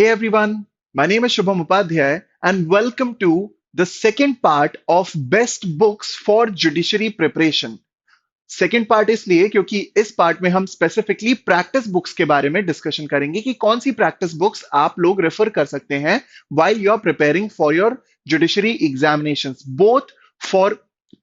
everyone, my name is Shubham Upadhyay and welcome to the second part of Best Books for Judiciary Preparation. Second part इसलिए क्योंकि इस part में हम specifically practice books के बारे में डिस्कशन करेंगे कि कौन सी प्रैक्टिस बुक्स आप लोग रेफर कर सकते हैं while you are preparing for your judiciary examinations, both for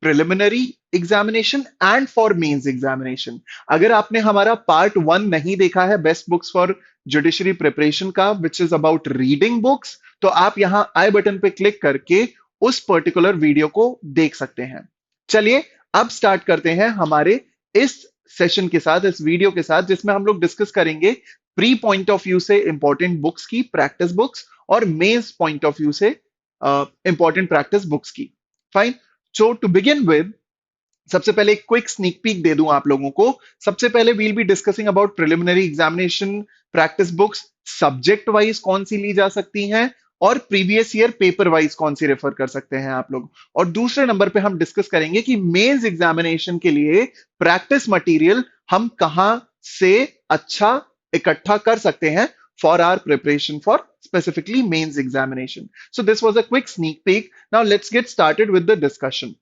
preliminary examination and for mains examination. अगर आपने हमारा पार्ट 1 नहीं देखा है best books for judiciary preparation का, which is about reading books, तो आप यहां आई बटन पे क्लिक करके उस पर्टिकुलर वीडियो को देख सकते हैं। चलिए अब स्टार्ट करते हैं हमारे इस सेशन के साथ, इस वीडियो के साथ, जिसमें हम लोग डिस्कस करेंगे प्री पॉइंट ऑफ व्यू से इंपॉर्टेंट बुक्स की प्रैक्टिस बुक्स और मेंस पॉइंट ऑफ व्यू से इंपॉर्टेंट प्रैक्टिस बुक्स की। Fine, so to begin with, सबसे पहले एक क्विक स्नीक पीक दे दूं आप लोगों को। सबसे पहले we'll be discussing about preliminary examination practice books, subject wise कौन सी ली जा सकती हैं और प्रीवियस ईयर पेपर वाइज कौन सी रेफर कर सकते हैं आप लोग। और दूसरे नंबर पे हम डिस्कस करेंगे कि मेंस एग्जामिनेशन के लिए प्रैक्टिस मटेरियल हम कहां से अच्छा इकट्ठा कर सकते हैं for our preparation for specifically mains examination. So this was a quick sneak peek. Now let's get started with the discussion.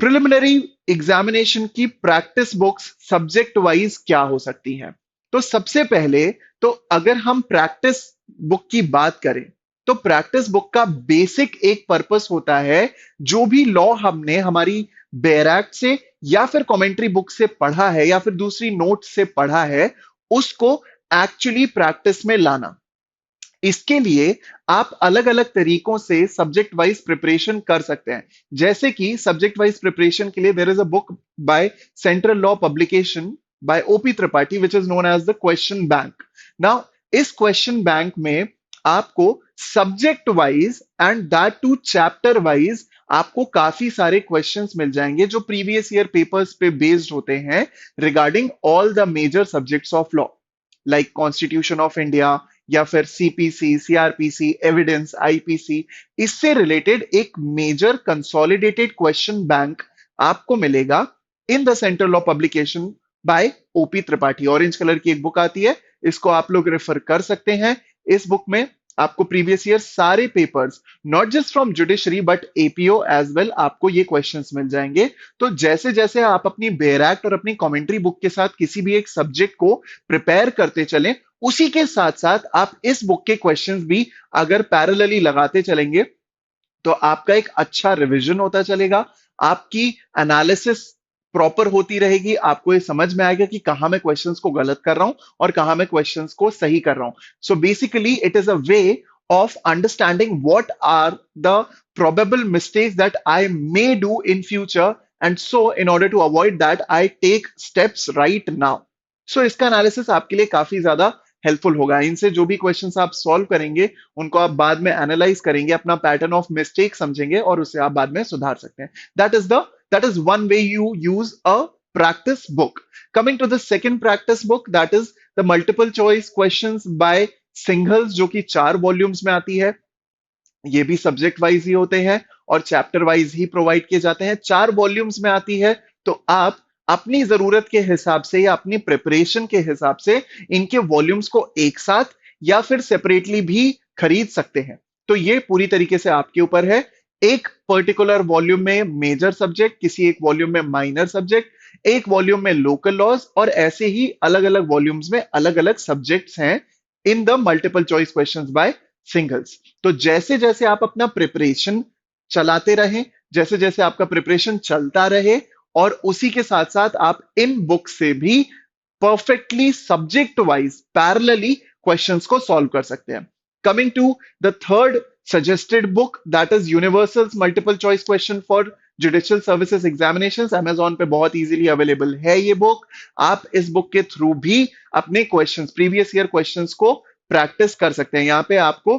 Preliminary examination की प्रैक्टिस बुक्स सब्जेक्ट वाइज क्या हो सकती हैं? तो सबसे पहले तो अगर हम प्रैक्टिस बुक की बात करें तो प्रैक्टिस बुक का बेसिक एक पर्पस होता है, जो भी लॉ हमने हमारी बैरैक्ट से या फिर कमेंट्री बुक से पढ़ा है या फिर दूसरी नोट से पढ़ा है, उसको एक्चुअली प्रैक्टिस में लाना। इसके लिए आप अलग अलग तरीकों से सब्जेक्ट वाइज प्रिपरेशन कर सकते हैं। जैसे कि सब्जेक्ट वाइज प्रिपरेशन के लिए there is a book by central law publication by OP Tripathi which is known as the question bank. Now इस क्वेश्चन बैंक में आपको subject wise and that too chapter wise आपको काफी सारे क्वेश्चंस मिल जाएंगे जो प्रीवियस ईयर पेपर्स पे बेस्ड होते हैं regarding all the major subjects of law, like constitution of India या फिर सीपीसी, सीआरपीसी, एविडेंस, आईपीसी। इससे रिलेटेड एक मेजर कंसोलिडेटेड क्वेश्चन बैंक आपको मिलेगा in the central law publication by OP Tripathi. Orange colour की एक बुक आती है, इसको आप लोग रेफर कर सकते हैं। इस बुक में आपको प्रीवियस ईयर सारे papers, not just from judiciary but APO as well, आपको ये क्वेश्चंस मिल जाएंगे। तो जैसे जैसे आप अपनी बैरैक्ट और अपनी कमेंट्री बुक के साथ किसी भी एक सब्जेक्ट को प्रिपेयर करते चलें, उसी के साथ साथ आप इस बुक के क्वेश्चंस भी अगर पैरेलली लगाते चलेंगे तो आपका एक अच्छा रिवीजन होता चलेगा, आपकी एनालिसिस प्रॉपर होती रहेगी, आपको ये समझ में आएगा कि कहां मैं क्वेश्चंस को गलत कर रहा हूं और कहां मैं क्वेश्चंस को सही कर रहा हूं। So basically it is a way of understanding what are the probable mistakes that I may do in future, and so in order to avoid that I take steps right now. So इसका analysis आपके लिए काफी ज्यादा helpful होगा। इनसे जो भी questions आप सॉल्व करेंगे उनको आप बाद में एनालाइज करेंगे, अपना पैटर्न ऑफ मिस्टेक समझेंगे और उसे आप बाद में सुधार सकते हैं। that is one way you use a practice book. Coming to the second practice book, that is the multiple choice questions by singles, जो कि 4 वॉल्यूम्स में आती है। ये भी सब्जेक्ट वाइज ही होते हैं और चैप्टर वाइज ही प्रोवाइड किए जाते हैं। 4 वॉल्यूम्स में आती है, तो आप अपनी जरूरत के हिसाब से या अपनी प्रिपरेशन के हिसाब से इनके वॉल्यूम्स को एक साथ या फिर सेपरेटली भी खरीद सकते हैं। तो ये पूरी तरीके से आपके ऊपर है। एक पर्टिकुलर वॉल्यूम में मेजर सब्जेक्ट, किसी एक वॉल्यूम में माइनर सब्जेक्ट, एक वॉल्यूम में लोकल लॉज, और ऐसे ही अलग अलग वॉल्यूम्स में अलग अलग सब्जेक्ट्स हैं in the multiple choice questions bye singles. तो जैसे जैसे आप अपना प्रिपरेशन चलाते रहें, जैसे जैसे आपका प्रिपरेशन चलता रहे, और उसी के साथ साथ आप इन बुक से भी perfectly subject wise parallelly questions को सॉल्व कर सकते हैं। Coming to the third suggested book, that is universal's multiple choice question for judicial services examinations. Amazon पे बहुत इजीली अवेलेबल है ये बुक। आप इस बुक के थ्रू भी अपने क्वेश्चंस, प्रीवियस ईयर क्वेश्चंस को प्रैक्टिस कर सकते हैं। यहां पे आपको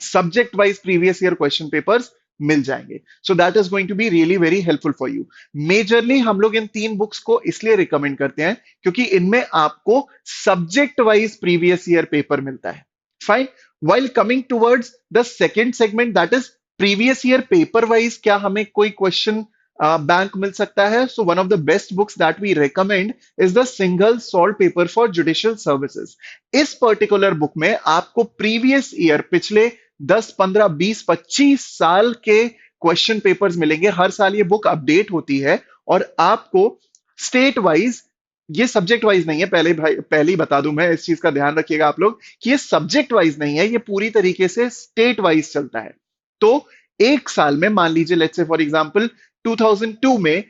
subject wise previous year question papers मिल जाएंगे। So that is going to be really very helpful for you. Majorly हम लोग इन 3 बुक्स को इसलिए रिकमेंड करते हैं क्योंकि इनमें आपको subject wise previous year paper मिलता है। Fine, while coming towards the second segment, that is previous year paper wise क्या हमें कोई क्वेश्चन बैंक मिल सकता है। So one of the best books that we recommend is the single solve paper for judicial services. इस particular book में आपको previous year, पिछले 10 15 20 25 साल के क्वेश्चन पेपर्स मिलेंगे। हर साल ये बुक अपडेट होती है और आपको स्टेट वाइज, ये सब्जेक्ट वाइज नहीं है, पहले ही बता दूं मैं, इस चीज का ध्यान रखिएगा आप लोग कि ये सब्जेक्ट वाइज नहीं है, ये पूरी तरीके से स्टेट वाइज चलता है। तो एक साल में मान लीजिए, लेट्स से फॉर एग्जांपल 2002 में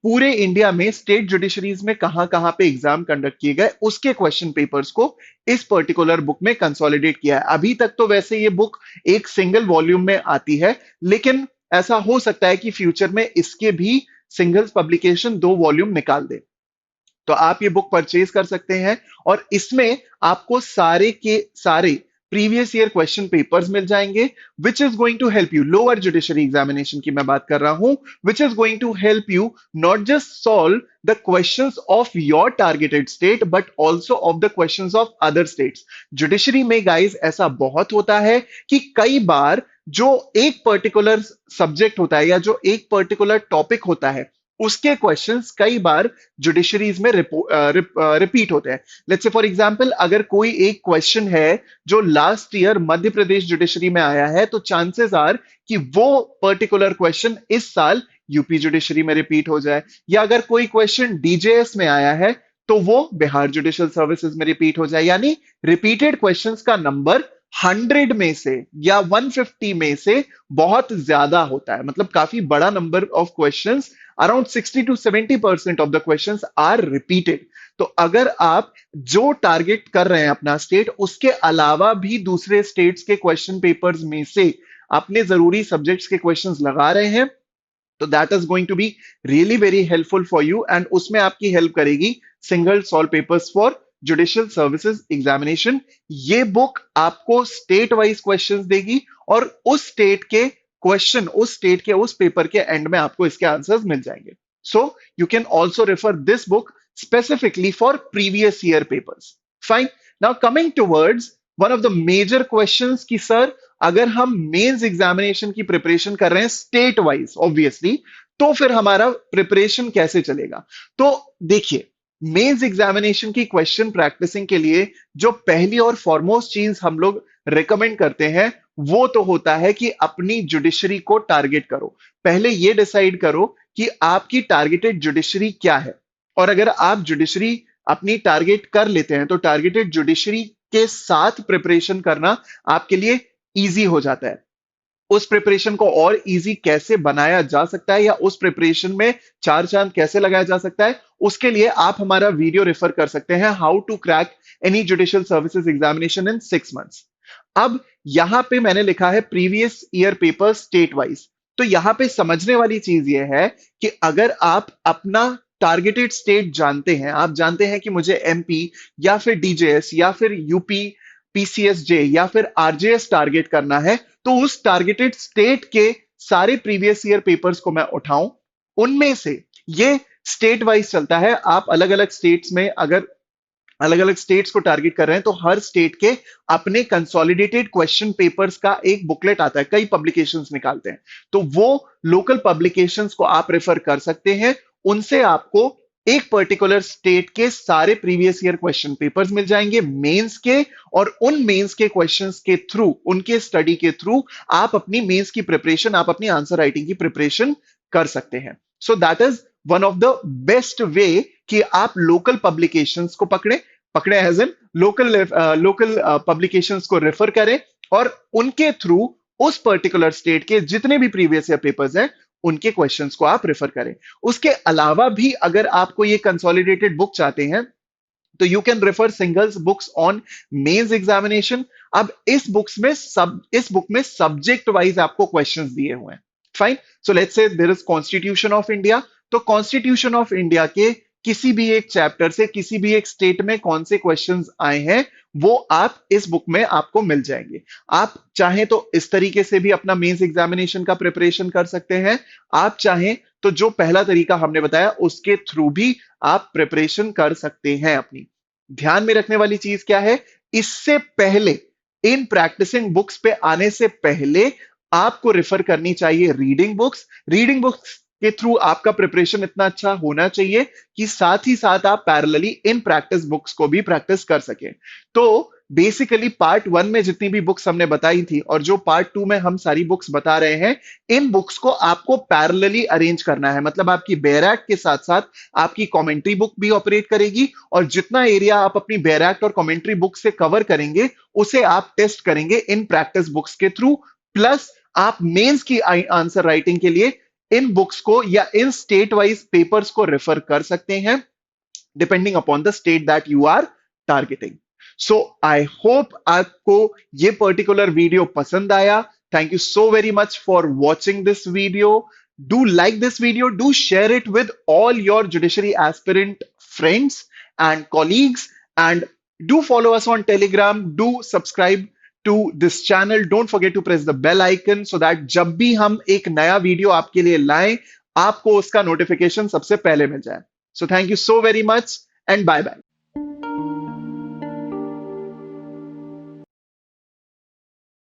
पूरे इंडिया में स्टेट जुडिशरीज में कहां कहां पे एग्जाम कंडक्ट किए गए, उसके क्वेश्चन पेपर्स को इस पर्टिकुलर बुक में कंसोलिडेट किया है। अभी तक तो वैसे ये बुक एक सिंगल वॉल्यूम में आती है, लेकिन ऐसा हो सकता है कि फ्यूचर में इसके भी सिंगल्स पब्लिकेशन 2 वॉल्यूम निकाल दे। तो आप ये बुक परचेज कर सकते हैं और इसमें आपको सारे के सारे प्रीवियस ईयर क्वेश्चन पेपर्स मिल जाएंगे, which is going to help you, lower judiciary examination की मैं बात कर रहा हूं, which is going to help you not just solve the questions of your targeted state but also of the questions of other states. Judiciary में guys ऐसा बहुत होता है कि कई बार जो एक पर्टिकुलर सब्जेक्ट होता है या जो एक पर्टिकुलर टॉपिक होता है, उसके क्वेश्चंस कई बार जुडिशरीज में रिपीट होते हैं। लेट्स से फॉर एग्जांपल, अगर कोई एक क्वेश्चन है जो last year Madhya Pradesh judiciary में आया है, तो चांसेस आर कि वो पर्टिकुलर क्वेश्चन इस साल यूपी जुडिशरी में रिपीट हो जाए। या अगर कोई क्वेश्चन डीजेएस में आया है तो वो बिहार जुडिशियल सर्विसेज में रिपीट हो जाए। यानी रिपीटेड क्वेश्चंस का नंबर 100 में से या 150 में से बहुत ज्यादा होता है, मतलब काफी बड़ा number of questions, around 60 to 70% of the questions are repeated. तो अगर आप जो टारगेट कर रहे हैं अपना स्टेट, उसके अलावा भी दूसरे स्टेट्स के क्वेश्चन पेपर्स में से अपने जरूरी सब्जेक्ट्स के क्वेश्चंस लगा रहे हैं, तो that is going to be really very helpful for you, and उसमें आपकी हेल्प करेगी single solve papers for judicial services examination. ये बुक आपको स्टेट वाइज क्वेश्चंस देगी और उस स्टेट के क्वेश्चन, उस स्टेट के उस पेपर के एंड में आपको इसके आंसर्स मिल जाएंगे। So you can also refer this book specifically for previous year papers. Fine, now coming towards one of the major questions की सर, अगर हम मेंस एग्जामिनेशन की प्रिपरेशन कर रहे हैं स्टेट वाइज ऑब्वियसली, तो फिर हमारा प्रिपरेशन कैसे चलेगा? तो देखिए, मेंस एग्जामिनेशन की क्वेश्चन प्रैक्टिसिंग के लिए जो पहली और फॉरमोस्ट चीज हम लोग रिकमेंड करते हैं वो तो होता है कि अपनी जुडिशरी को टारगेट करो। पहले ये डिसाइड करो कि आपकी टारगेटेड जुडिशरी क्या है, और अगर आप जुडिशरी अपनी टारगेट कर लेते हैं तो टारगेटेड जुडिशरी के साथ प्रिपरेशन करना आपके लिए इजी हो जाता है। उस प्रिपरेशन को और इजी कैसे बनाया जा सकता है या उस प्रिपरेशन में चार चांद कैसे लगाया जा सकता है, उसके लिए आप हमारा वीडियो रेफर कर सकते हैं, how to crack any judicial services examination in 6 months. अब यहां पे मैंने लिखा है previous year paper state wise. तो यहां पे समझने वाली चीज यह है कि अगर आप अपना टारगेटेड स्टेट जानते हैं, आप जानते हैं कि मुझे एमपी या फिर डीजेएस या फिर यूपी पीसीएसजे या फिर आरजेएस टारगेट करना है, तो उस टारगेटेड स्टेट के सारे प्रीवियस ईयर पेपर्स को मैं उठाऊं, उनमें से ये स्टेट वाइज चलता है। आप अलग अलग स्टेट्स में अगर अलग अलग स्टेट्स को टारगेट कर रहे हैं तो हर स्टेट के अपने कंसोलिडेटेड क्वेश्चन पेपर्स का एक बुकलेट आता है, कई पब्लिकेशंस निकालते हैं, तो वो लोकल पब्लिकेशंस को आप रेफर कर सकते हैं। उनसे आपको एक पर्टिकुलर स्टेट के सारे प्रीवियस ईयर क्वेश्चन पेपर्स मिल जाएंगे मेंस के, और उन मेंस के क्वेश्चंस के थ्रू, उनके स्टडी के थ्रू आप अपनी मेंस की प्रिपरेशन, आप अपनी आंसर राइटिंग की प्रिपरेशन कर सकते हैं। सो that is one of the best way कि आप लोकल पब्लिकेशंस को पकड़े एज एन लोकल पब्लिकेशंस को रेफर करें और उनके थ्रू उस पर्टिकुलर स्टेट के जितने भी प्रीवियस ईयर पेपर्स हैं उनके क्वेश्चंस को आप रेफर करें। उसके अलावा भी अगर आपको ये कंसोलिडेटेड बुक चाहते हैं तो you can refer singles books on mains examination. अब इस बुक में सब्जेक्ट वाइज आपको क्वेश्चंस दिए हुए हैं। Fine, so let's say there is constitution of India, तो कॉन्स्टिट्यूशन ऑफ इंडिया के किसी भी एक चैप्टर से किसी भी एक स्टेट में कौन से क्वेश्चंस आए हैं वो आप इस बुक में आपको मिल जाएंगे। आप चाहें तो इस तरीके से भी अपना मेंस एग्जामिनेशन का प्रिपरेशन कर सकते हैं, आप चाहें तो जो पहला तरीका हमने बताया उसके थ्रू भी आप प्रिपरेशन कर सकते हैं अपनी। ध्यान में रखने वाली चीज क्या है, इससे पहले, इन प्रैक्टिसिंग बुक्स पे आने से पहले आपको रेफर करनी चाहिए रीडिंग बुक्स। रीडिंग बुक्स के थ्रू आपका प्रिपरेशन इतना अच्छा होना चाहिए कि साथ ही साथ आप पैरेलली इन प्रैक्टिस बुक्स को भी प्रैक्टिस कर सकें। तो बेसिकली पार्ट वन में जितनी भी बुक्स हमने बताई थी और जो पार्ट टू में हम सारी बुक्स बता रहे हैं, इन बुक्स को आपको पैरेलली अरेंज करना है। मतलब आपकी बैरैक के साथ साथ आपकी कमेंट्री बुक भी ऑपरेट करेगी, और जितना एरिया आप अपनी बैरैक और कमेंट्री बुक से कवर करेंगे उसे आप टेस्ट करेंगे इन प्रैक्टिस बुक्स के थ्रू। प्लस आप मेंस की आंसर राइटिंग के लिए इन बुक्स को या इन स्टेट वाइज पेपर्स को रेफर कर सकते हैं, depending upon the state that you are targeting. So I hope आपको ये पर्टिकुलर वीडियो पसंद आया। Thank you so very much for watching this video. Do like this video, do share it with all your judiciary aspirant friends and colleagues, and do follow us on Telegram. Do subscribe to this channel. Don't forget to press the bell icon so that जब भी हम एक नया video आपके लिए लाएं, आपको उसका नोटिफिकेशन सबसे पहले मिल जाए। So thank you so very much and bye bye.